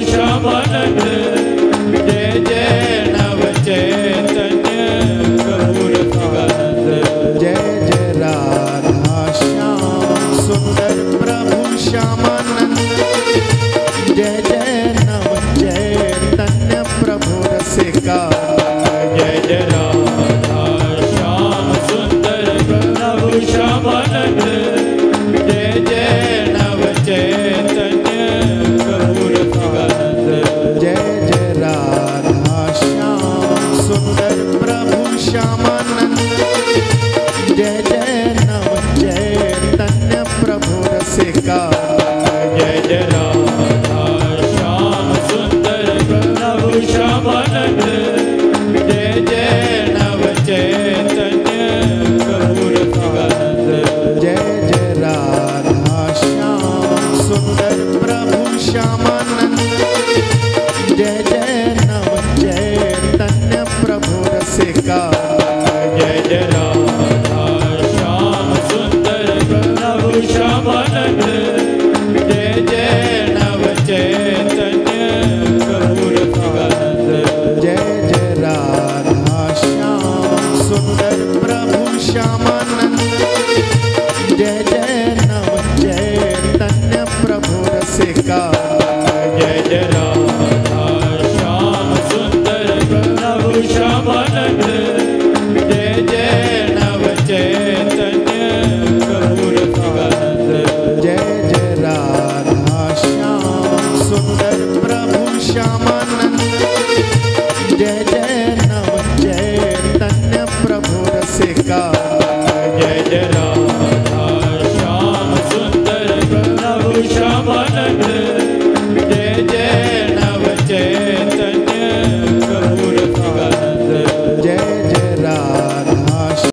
श्यामानंद जय जय नव चैतन्य प्रभु रसिकानंद जय जय राधा श्याम सुंदर प्रभु श्यामानंद जय जय नव चैतन्य प्रभु रसिकानंद जय जय राधा श्याम सुंदर प्रभु श्यामानंद जय जय नव चैतन्य प्रभु रसिकानंद जय जय राधा श्याम सुंदर प्रभु श्यामानंद जय जय नव चैतन्य प्रभु रसिकानंद जय जय राधा श्याम सुंदर प्रभु श्यामानंद जय जय नव चैतन्य प्रभु रसिकानंद जय जय राधा श्याम सुंदर प्रभु श्यामानंद जय जय नव चैतन्य प्रभु रसिकानंद जय जय राधा श्याम सुंदर प्रभु श्यामानंद जय जय नव चैतन्य प्रभु रसिकानंद जय जय राधा श्याम सुंदर प्रभु श्यामानंद जय जय नव चैतन्य प्रभु रसिकानंद जय जय राधा श्याम सुंदर प्रभु श्यामानंद जय जय नव चैतन्य प्रभु रसिकानंद जय जय राधा श्याम सुंदर प्रभु श्यामानंद जय जय नव चैतन्य प्रभु रसिकानंद जय जय राधा श्याम सुंदर प्रभु श्यामानंद